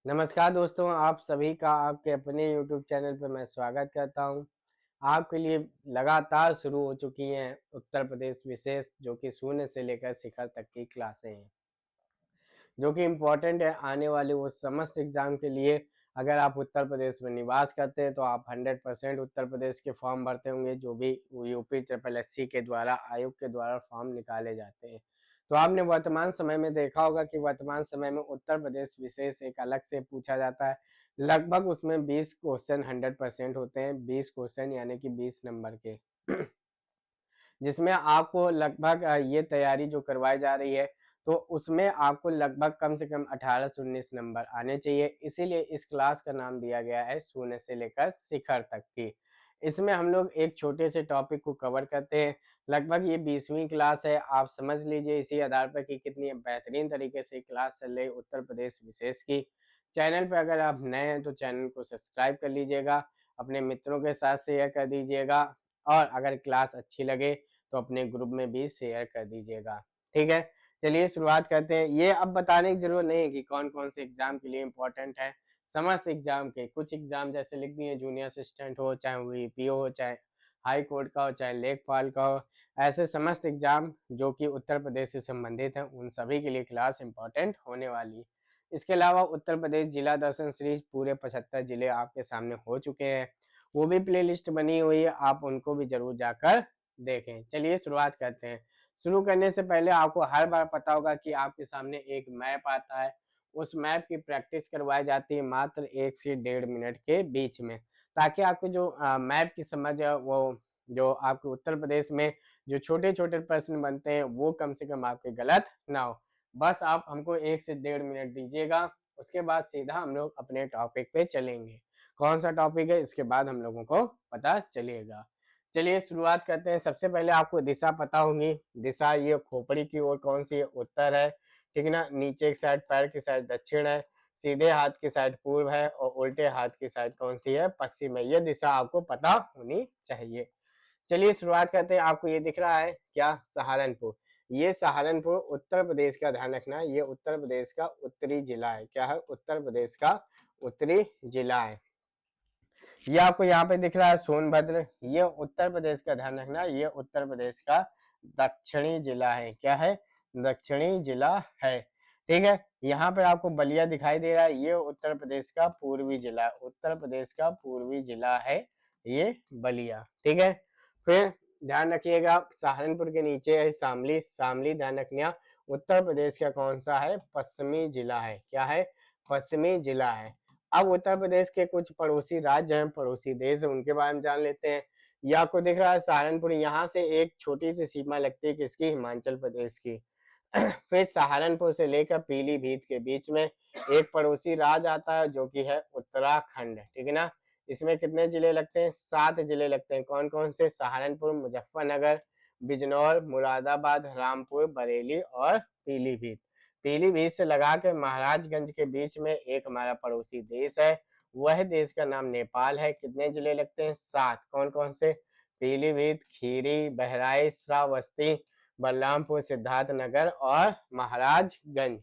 नमस्कार दोस्तों, आप सभी का आपके अपने YouTube चैनल पर मैं स्वागत करता हूं। आपके लिए लगातार शुरू हो चुकी हैं उत्तर प्रदेश विशेष, जो कि शून्य से लेकर शिखर तक की क्लासें हैं, जो कि इम्पोर्टेंट है आने वाले वो समस्त एग्जाम के लिए। अगर आप उत्तर प्रदेश में निवास करते हैं तो आप 100% उत्तर प्रदेश के फॉर्म भरते होंगे, जो भी यूपी ट्रिपल एससी के द्वारा आयोग के द्वारा फॉर्म निकाले जाते हैं। तो आपने वर्तमान समय में देखा होगा कि वर्तमान समय में उत्तर प्रदेश विशेष एक अलग से पूछा जाता है। लगभग उसमें 20 क्वेश्चन 100% होते हैं, 20 क्वेश्चन यानी कि 20 नंबर के जिसमें आपको लगभग ये तैयारी जो करवाई जा रही है, तो उसमें आपको लगभग कम से कम 18 से 19 नंबर आने चाहिए। इसीलिए इस क्लास का नाम दिया गया है शून्य से लेकर शिखर तक की। इसमें हम लोग एक छोटे से टॉपिक को कवर करते हैं। लगभग ये 20वीं क्लास है। आप समझ लीजिए इसी आधार पर कि कितनी बेहतरीन तरीके से क्लास चल रही उत्तर प्रदेश विशेष की। चैनल पे अगर आप नए हैं तो चैनल को सब्सक्राइब कर लीजिएगा, अपने मित्रों के साथ शेयर कर दीजिएगा, और अगर क्लास अच्छी लगे तो अपने ग्रुप में भी शेयर कर दीजिएगा। ठीक है, चलिए शुरुआत करते हैं। ये अब बताने की जरूरत नहीं है कि कौन कौन से एग्जाम के लिए इम्पोर्टेंट है। समस्त एग्जाम के, कुछ एग्जाम जैसे लिख दिए जूनियर असिस्टेंट हो, चाहे वो ईपीओ हो, चाहे हाई कोर्ट का हो, चाहे लेखपाल का हो, ऐसे समस्त एग्जाम जो कि उत्तर प्रदेश से संबंधित हैं, उन सभी के लिए क्लास इंपॉर्टेंट होने वाली है। इसके अलावा उत्तर प्रदेश जिला दर्शन सीरीज पूरे 75 जिले आपके सामने हो चुके हैं, वो भी प्लेलिस्ट बनी हुई है, आप उनको भी जरूर जाकर देखें। चलिए शुरुआत करते हैं। शुरू करने से पहले आपको हर बार पता होगा कि आपके सामने एक मैप आता है। उस मैप की प्रैक्टिस करवाई जाती है मात्र 1 से 1.5 मिनट के बीच में, ताकि आपके जो मैप की समझ है, वो जो आपके उत्तर प्रदेश में जो छोटे छोटे प्रश्न बनते हैं वो कम से कम आपके गलत ना हो। बस आप हमको 1 से 1.5 मिनट दीजिएगा, उसके बाद सीधा हम लोग अपने टॉपिक पे चलेंगे। कौन सा टॉपिक है इसके बाद हम लोगों को पता चलेगा। चलिए शुरुआत करते हैं। सबसे पहले आपको दिशा पता होगी। दिशा ये खोपड़ी की ओर कौन सी है? उत्तर है, ठीक है ना। नीचे की साइड पैर की साइड दक्षिण है, सीधे हाथ की साइड पूर्व है, और उल्टे हाथ की साइड कौन सी है? पश्चिम है। ये दिशा आपको पता होनी चाहिए। चलिए शुरुआत करते हैं। आपको ये दिख रहा है क्या? सहारनपुर। ये सहारनपुर उत्तर प्रदेश का, ध्यान रखना, ये उत्तर प्रदेश का उत्तरी जिला है। क्या है? उत्तर प्रदेश का उत्तरी जिला है। ये आपको यहाँ पे दिख रहा है सोनभद्र, ये उत्तर प्रदेश का, ध्यान रखना, ये उत्तर प्रदेश का दक्षिणी जिला है। क्या है? दक्षिणी जिला है। ठीक है, यहाँ पे आपको बलिया दिखाई दे रहा है, ये उत्तर प्रदेश का पूर्वी जिला है। उत्तर प्रदेश का पूर्वी जिला है ये बलिया। ठीक है, फिर ध्यान रखिएगा सहारनपुर के नीचे है शामली। शामली ध्यान रखना उत्तर प्रदेश का कौन सा है? पश्चिमी जिला है। क्या है? पश्चिमी जिला है। अब उत्तर प्रदेश के कुछ पड़ोसी राज्य हैं, पड़ोसी देश है, उनके बारे में जान लेते हैं। ये आपको दिख रहा है सहारनपुर, यहाँ से एक छोटी सी सीमा लगती है किसकी? हिमाचल प्रदेश की। फिर सहारनपुर से लेकर पीलीभीत के बीच में एक पड़ोसी राज्य आता है जो कि है उत्तराखंड। ठीक है ना। इसमें कितने जिले लगते हैं? 7 जिले लगते हैं। कौन कौन से? सहारनपुर, मुजफ्फरनगर, बिजनौर, मुरादाबाद, रामपुर, बरेली और पीलीभीत। पीलीभीत से लगा के महाराजगंज के बीच में एक हमारा पड़ोसी देश है, वह देश का नाम नेपाल है। कितने जिले लगते हैं? 7। कौन कौन से? पीलीभीत, खीरी, बहराइच, श्रावस्ती, बलरामपुर, सिद्धार्थनगर और महाराजगंज।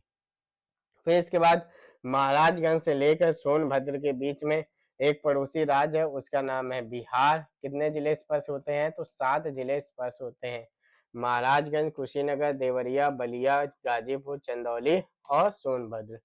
फिर इसके बाद महाराजगंज से लेकर सोनभद्र के बीच में एक पड़ोसी राज्य है, उसका नाम है बिहार। कितने जिले स्पर्श होते हैं? तो 7 जिले स्पर्श होते हैं। महाराजगंज, कुशीनगर, देवरिया, बलिया, गाजीपुर, चंदौली और सोनभद्र।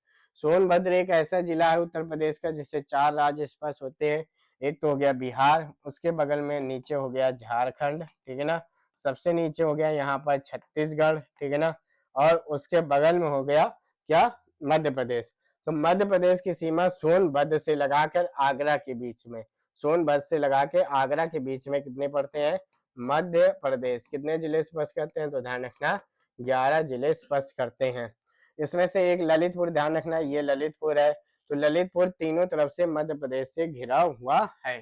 सोनभद्र एक ऐसा जिला है उत्तर प्रदेश का जिससे 4 राज्य स्पर्श होते हैं। एक तो हो गया बिहार, उसके बगल में नीचे हो गया झारखंड, ठीक है ना, सबसे नीचे हो गया यहाँ पर छत्तीसगढ़, ठीक है ना, और उसके बगल में हो गया क्या? मध्य प्रदेश। तो मध्य प्रदेश की सीमा सोनभद्र से लगाकर आगरा के बीच में, सोनभद्र से लगा के आगरा के बीच में कितने पड़ते हैं? मध्य प्रदेश। कितने जिले स्पर्श करते हैं? तो ध्यान रखना 11 जिले स्पर्श करते हैं। इसमें से एक ललितपुर, ध्यान रखना ये ललितपुर है। तो ललितपुर तीनों तरफ से मध्य प्रदेश से घिरा हुआ है।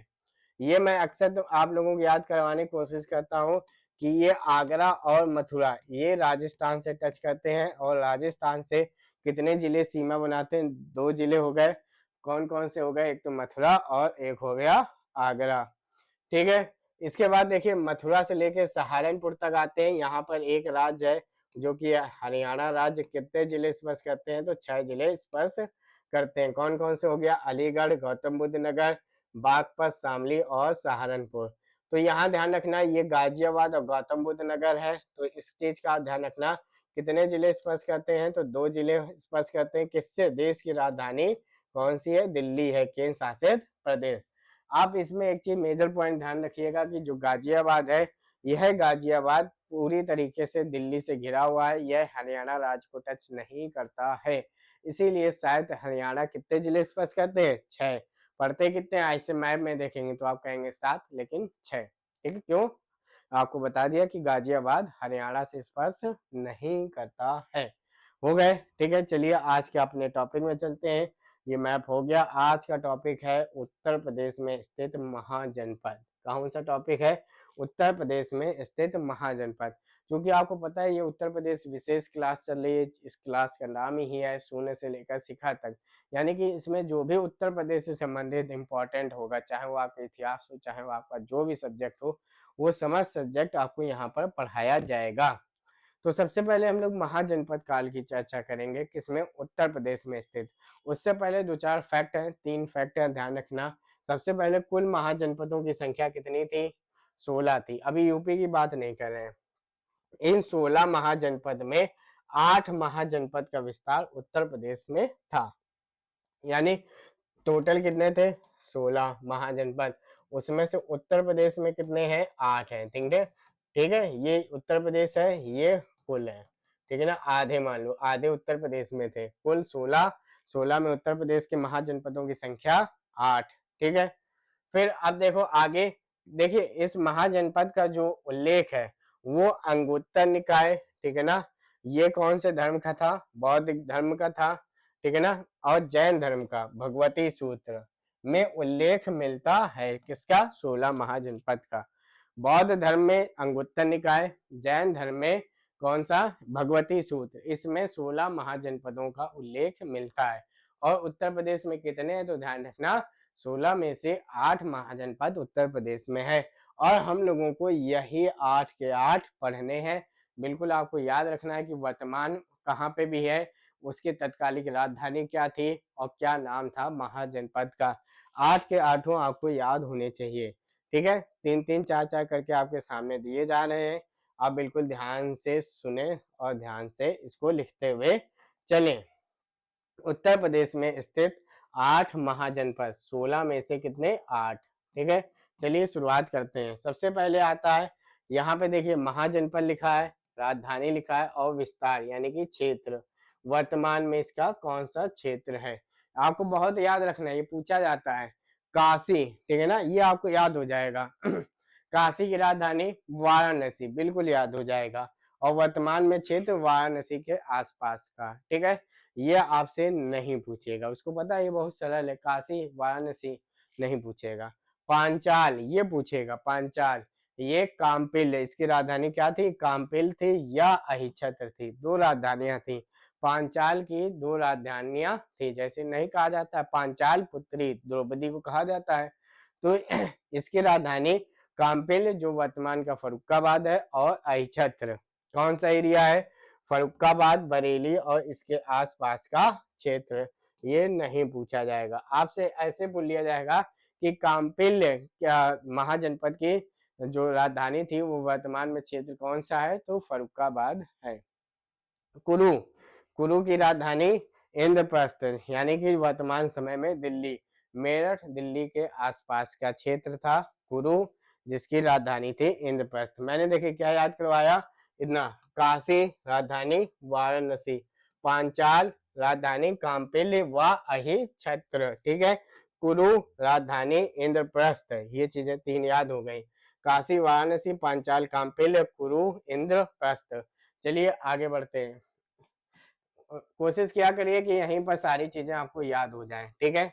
ये मैं अक्सर तो आप लोगों को याद करवाने की कोशिश करता हूँ कि ये आगरा और मथुरा ये राजस्थान से टच करते हैं, और राजस्थान से कितने जिले सीमा बनाते हैं? 2 जिले हो गए। कौन कौन से हो गए? एक तो मथुरा और एक हो गया आगरा। ठीक है, इसके बाद देखिए मथुरा से लेके सहारनपुर तक आते हैं। यहाँ पर एक राज्य है जो कि हरियाणा राज्य। कितने जिले स्पर्श करते हैं? तो 6 जिले स्पर्श करते हैं। कौन कौन से हो गया? अलीगढ़, गौतम बुद्ध नगर, बागपत, शामली और सहारनपुर। तो यहाँ ध्यान रखना ये गाजियाबाद और गौतम बुद्ध नगर है, तो इस चीज का आप ध्यान रखना। कितने जिले स्पर्श करते हैं? तो 2 जिले स्पर्श करते हैं। किससे? देश की राजधानी कौन सी है? दिल्ली है, केंद्र शासित प्रदेश। आप इसमें एक चीज मेजर पॉइंट ध्यान रखिएगा कि जो गाजियाबाद है, यह गाजियाबाद पूरी तरीके से दिल्ली से घिरा हुआ है, यह हरियाणा राज्य को टच नहीं करता है। इसीलिए शायद हरियाणा कितने जिले स्पर्श करते हैं? 6। पढ़ते कितने हैं? ऐसे मैप में देखेंगे तो आप कहेंगे 7, लेकिन 6। ठीक है, क्यों? आपको बता दिया कि गाजियाबाद हरियाणा से स्पर्श नहीं करता है। हो गए? ठीक है, चलिए आज के अपने टॉपिक में चलते हैं। ये मैप हो गया। आज का टॉपिक है उत्तर प्रदेश में स्थित महाजनपद। कौन सा टॉपिक है? उत्तर प्रदेश में स्थित महाजनपद। क्योंकि आपको पता है ये उत्तर प्रदेश विशेष क्लास चल रही है, इस क्लास का नाम ही है शून्य से लेकर शिखर तक। यानी कि इसमें जो भी उत्तर प्रदेश से संबंधित इंपॉर्टेंट होगा, चाहे वो आपका इतिहास हो, चाहे वो आपका जो भी सब्जेक्ट हो, वो समस्त सब्जेक्ट आपको यहाँ पर पढ़ाया जाएगा। तो सबसे पहले हम लोग महाजनपद काल की चर्चा करेंगे, किसमें? उत्तर प्रदेश में स्थित। उससे पहले 2-4 फैक्ट हैं, 3 फैक्ट हैं, ध्यान रखना। सबसे पहले कुल महाजनपदों की संख्या कितनी थी? 16 थी। अभी यूपी की बात नहीं कर रहे हैं। इन 16 महाजनपद में 8 महाजनपद का विस्तार उत्तर प्रदेश में था। यानी टोटल कितने थे? 16 महाजनपद। उसमें से उत्तर प्रदेश में कितने हैं? 8 हैं। ठीक है, ठीक है, ये उत्तर प्रदेश है, ये कुल है। ठीक है ना, आधे मान लो, आधे उत्तर प्रदेश में थे। कुल 16, 16 में उत्तर प्रदेश के महाजनपदों की संख्या 8। ठीक है, फिर अब देखो आगे। देखिए इस महाजनपद का जो उल्लेख है वो अंगुत्तर निकाय, ठीक है ना, ये कौन से धर्म का था? बौद्ध धर्म का था। ठीक है ना, और जैन धर्म का भगवती सूत्र में उल्लेख मिलता है। किसका? 16 महाजनपद का। बौद्ध धर्म में अंगुत्तर निकाय, जैन धर्म में कौन सा? भगवती सूत्र। इसमें 16 महाजनपदों का उल्लेख मिलता है। और उत्तर प्रदेश में कितने हैं? तो ध्यान रखना 16 में से 8 महाजनपद उत्तर प्रदेश में है, और हम लोगों को यही 8 के 8 पढ़ने हैं। बिल्कुल आपको याद रखना है कि वर्तमान कहाँ पे भी है, उसकी तत्कालिक राजधानी क्या थी और क्या नाम था महाजनपद का। 8 के 8 आपको याद होने चाहिए। ठीक है, 3-3, 4-4 करके आपके सामने दिए जा रहे हैं। आप बिल्कुल ध्यान से सुने और ध्यान से इसको लिखते हुए चलें। उत्तर प्रदेश में स्थित 8 महाजनपद, 16 में से कितने? 8। ठीक है, चलिए शुरुआत करते हैं। सबसे पहले आता है, यहाँ पे देखिए महाजनपद लिखा है, राजधानी लिखा है और विस्तार यानी कि क्षेत्र। वर्तमान में इसका कौन सा क्षेत्र है? आपको बहुत याद रखना है, ये पूछा जाता है। काशी, ठीक है ना, ये आपको याद हो जाएगा। काशी की राजधानी वाराणसी, बिल्कुल याद हो जाएगा। और वर्तमान में क्षेत्र वाराणसी के आसपास का। ठीक है, ये आपसे नहीं पूछेगा, उसको पता है ये बहुत सरल है। काशी वाराणसी नहीं पूछेगा। पांचाल ये पूछेगा, पांचाल ये काम्पिल है, इसकी राजधानी क्या थी? काम्पिल थी या अहिच्छत्र थी, 2 राजधानियां थी। पांचाल की 2 राजधानियां थी। जैसे नहीं कहा जाता है पांचाल पुत्री द्रौपदी को कहा जाता है, तो इसकी राजधानी काम्पिल जो वर्तमान का फर्रुखाबाद है, और अहिच्छत्र कौन सा एरिया है? फर्रुखाबाद, बरेली और इसके आसपास का क्षेत्र। ये नहीं पूछा जाएगा आपसे, ऐसे बोल लिया जाएगा कि काम्पिल क्या महाजनपद की जो राजधानी थी वो वर्तमान में क्षेत्र कौन सा है? तो फर्रुखाबाद है। कुरु, कुरु की राजधानी इंद्रप्रस्थ यानी कि वर्तमान समय में दिल्ली, मेरठ दिल्ली के आसपास का क्षेत्र था कुरु, जिसकी राजधानी थी इंद्रप्रस्थ। मैंने देखे क्या याद करवाया? इतना, काशी राजधानी वाराणसी, पांचाल राजधानी काम्पिल्य व अहिच्छत्र। ठीक है, कुरु राजधानी इंद्रप्रस्थ, ये चीजें 3 याद हो गई। काशी, वाराणसी, पांचाल, काम्पिल्य, कुरु, इंद्रप्रस्थ। चलिए आगे बढ़ते हैं। कोशिश किया करिए कि यहीं पर सारी चीजें आपको याद हो जाएं। ठीक है,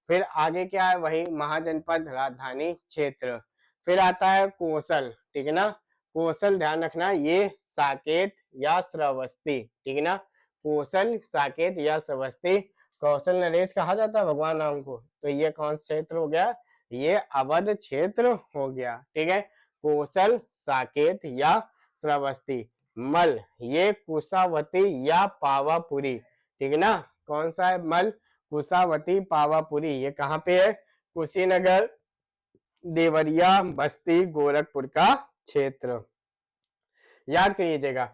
फिर आगे क्या है? वही महाजनपद राजधानी क्षेत्र। फिर आता है कौशल, ठीक है ना, कौशल ध्यान रखना ये साकेत या श्रावस्ती। ठीक है ना, कौशल, साकेत या श्रावस्ती। कौशल नरेश कहा जाता है भगवान राम को, तो ये कौन क्षेत्र हो गया? ये अवध क्षेत्र हो गया। ठीक है, कौशल, साकेत या श्रावस्ती। मल ये कुशावती या पावापुरी। ठीक है ना, कौन सा है? मल कुशावती पावापुरी, ये कहाँ पे है? कुशीनगर, देवरिया, बस्ती, गोरखपुर का क्षेत्र। याद करिएगा,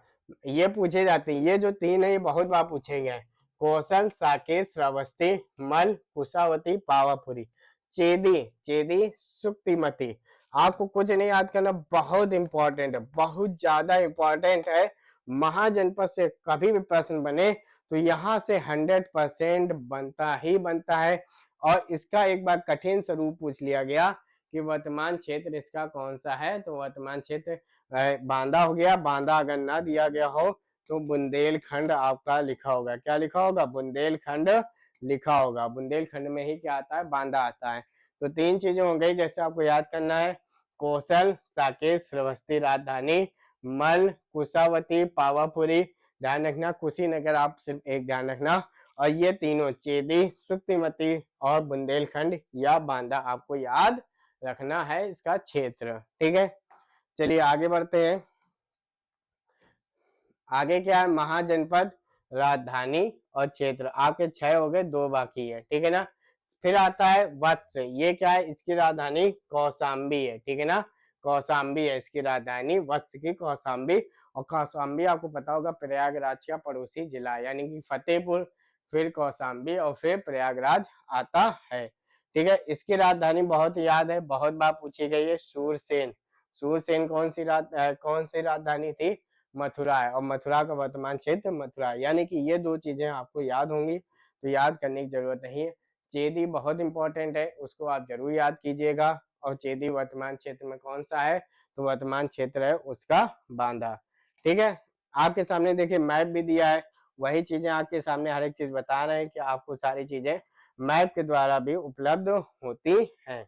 ये पूछे जाते हैं, ये जो तीन है ये बहुत बार पूछे गए हैं। कौशल, साकेत, श्रावस्ती, मल, कुशावती, पावापुरी। चेदी, चेदी, सुक्तिमती। आपको कुछ नहीं याद करना, बहुत इंपॉर्टेंट है, बहुत ज्यादा इंपॉर्टेंट है। महाजनपद से कभी भी प्रश्न बने तो यहाँ से 100% बनता ही बनता है। और इसका एक बार कठिन स्वरूप पूछ लिया गया कि वर्तमान क्षेत्र इसका कौन सा है, तो वर्तमान क्षेत्र बांदा हो गया। बांदा अगर ना दिया गया हो तो बुंदेलखंड आपका लिखा होगा। क्या लिखा होगा? बुंदेलखंड लिखा होगा। बुंदेलखंड में ही क्या आता है? बांदा आता है। तो तीन चीजें हो गई जैसे आपको याद करना है, कौशल, साकेत, श्रावस्ती राजधानी, मल, कुशावती, पावापुरी। ध्यान रखना, कुशीनगर आप सिर्फ एक ध्यान रखना, और ये तीनों चेदी, सुक्तिमती और बुंदेलखंड या बांदा आपको याद रखना है इसका क्षेत्र। ठीक है, चलिए आगे बढ़ते हैं। आगे क्या है? महाजनपद, राजधानी और क्षेत्र। आपके 6 हो गए, 2 बाकी है। ठीक है ना। फिर आता है वत्स, ये क्या है? इसकी राजधानी कौशाम्बी है। ठीक है ना, कौशाम्बी है इसकी राजधानी, वत्स की कौशाम्बी। और कौशाम्बी आपको पता होगा प्रयागराज का पड़ोसी जिला, यानी कि फतेहपुर, फिर कौशाम्बी और फिर प्रयागराज आता है। ठीक है, इसकी राजधानी बहुत याद है, बहुत बार पूछी गई है, सूरसेन। सूरसेन कौन सी राजधानी थी? मथुरा है, और मथुरा का वर्तमान क्षेत्र मथुरा है। यानी कि ये दो चीजें आपको याद होंगी, तो याद करने की जरूरत नहीं है। चेदी बहुत इंपॉर्टेंट है, उसको आप जरूर याद कीजिएगा। और चेदी वर्तमान क्षेत्र में कौन सा है? तो वर्तमान क्षेत्र है उसका बांदा। ठीक है, आपके सामने देखिए मैप भी दिया है, वही चीजें आपके सामने हर एक चीज बता रहे हैं कि आपको सारी चीजें मैप के द्वारा भी उपलब्ध होती हैं।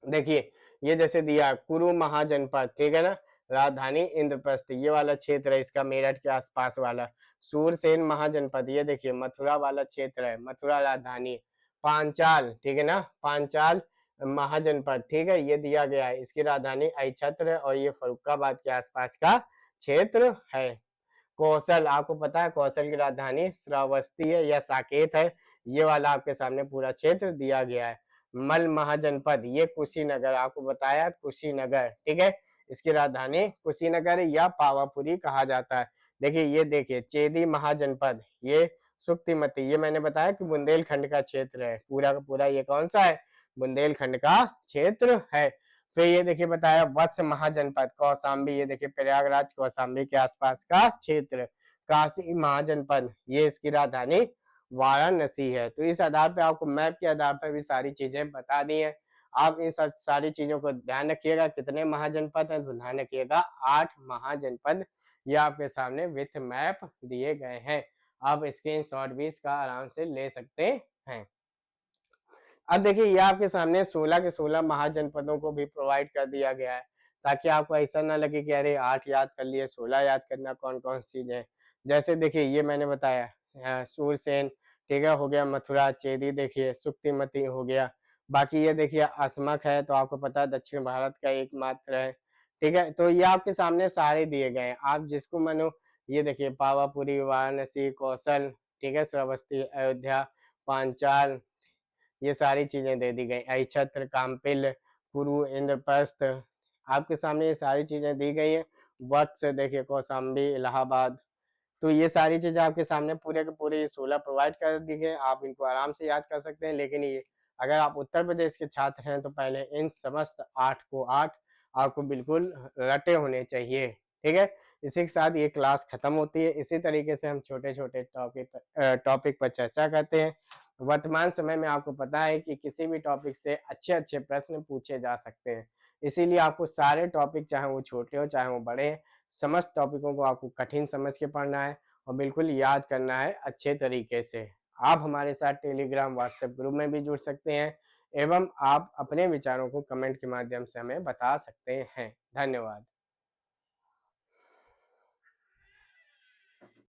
देखिए, ये जैसे दिया कुरु महाजनपद, ठीक है ना, राजधानी इंद्रप्रस्थ, ये वाला क्षेत्र है इसका, मेरठ के आसपास वाला। सूरसेन महाजनपद, ये देखिए मथुरा वाला क्षेत्र है, मथुरा राजधानी। पांचाल, ठीक है ना, पांचाल महाजनपद, ठीक है, ये दिया गया है, इसकी राजधानी अहिछत्र है, और ये फर्रुखाबाद के आसपास का क्षेत्र है। कौशल, आपको पता है कौशल की राजधानी श्रावस्ती है या साकेत है, ये वाला आपके सामने पूरा क्षेत्र दिया गया है। मल महाजनपद, ये कुशीनगर, आपको बताया कुशीनगर, ठीक है, इसकी राजधानी कुशीनगर या पावापुरी कहा जाता है। देखिए, ये देखिए चेदी महाजनपद, ये सुक्तिमती, ये मैंने बताया कि बुंदेलखंड का क्षेत्र है, पूरा का पूरा ये कौन सा है? बुंदेलखंड का क्षेत्र है। फिर ये देखिए बताया वत्स महाजनपद कौशाम्बी, ये देखिए प्रयागराज कौशाम्बी के आसपास का क्षेत्र। काशी महाजनपद, ये इसकी राजधानी वाराणसी है। तो इस आधार पे आपको मैप के आधार पर भी सारी चीजें बता दी हैं। आप इन सब सारी चीजों को ध्यान रखिएगा। कितने महाजनपद हैं? तो ध्यान रखिएगा 8 महाजनपद ये आपके सामने विथ मैप दिए गए हैं। आप स्क्रीनशॉट भी इसका आराम से ले सकते हैं। अब देखिए, ये आपके सामने 16 के 16 महाजनपदों को भी प्रोवाइड कर दिया गया है, ताकि आपको ऐसा ना लगे कि अरे 8 याद कर लिए, 16 याद करना कौन कौन सी चीजें। जैसे देखिए, ये मैंने बताया सूरसेन, ठीक है, हो गया मथुरा। चेदी देखिए सुक्तिमती हो गया। बाकी ये देखिए असमक है, तो आपको पता है दक्षिण भारत का एकमात्र है। ठीक है, तो ये आपके सामने सारे दिए गए हैं, आप जिसको मानो। ये देखिए पावापुरी, वाराणसी, कौशल, ठीक है, श्रावस्ती, अयोध्या, पांचाल, ये सारी चीजें दे दी गई। अहिछत्र, काम्पिल, कुरु, इंद्रप्रस्थ, आपके सामने ये सारी चीजें दी गई है। वत्स देखिए कौशाम्बी, इलाहाबाद। तो ये सारी चीजें आपके सामने पूरे के पूरे 16 प्रोवाइड कर दी गई, आप इनको आराम से याद कर सकते हैं। लेकिन ये अगर आप उत्तर प्रदेश के छात्र हैं तो पहले इन समस्त 8 को 8 आपको बिल्कुल रटे होने चाहिए। ठीक है, इसी के साथ ये क्लास खत्म होती है। इसी तरीके से हम छोटे छोटे टॉपिक पर चर्चा करते हैं। वर्तमान समय में आपको पता है कि किसी भी टॉपिक से अच्छे अच्छे प्रश्न पूछे जा सकते हैं, इसीलिए आपको सारे टॉपिक, चाहे वो छोटे हो चाहे वो बड़े हैं, समस्त टॉपिकों को आपको कठिन समझ के पढ़ना है और बिल्कुल याद करना है अच्छे तरीके से। आप हमारे साथ टेलीग्राम व्हाट्सएप ग्रुप में भी जुड़ सकते हैं, एवं आप अपने विचारों को कमेंट के माध्यम से हमें बता सकते हैं। धन्यवाद।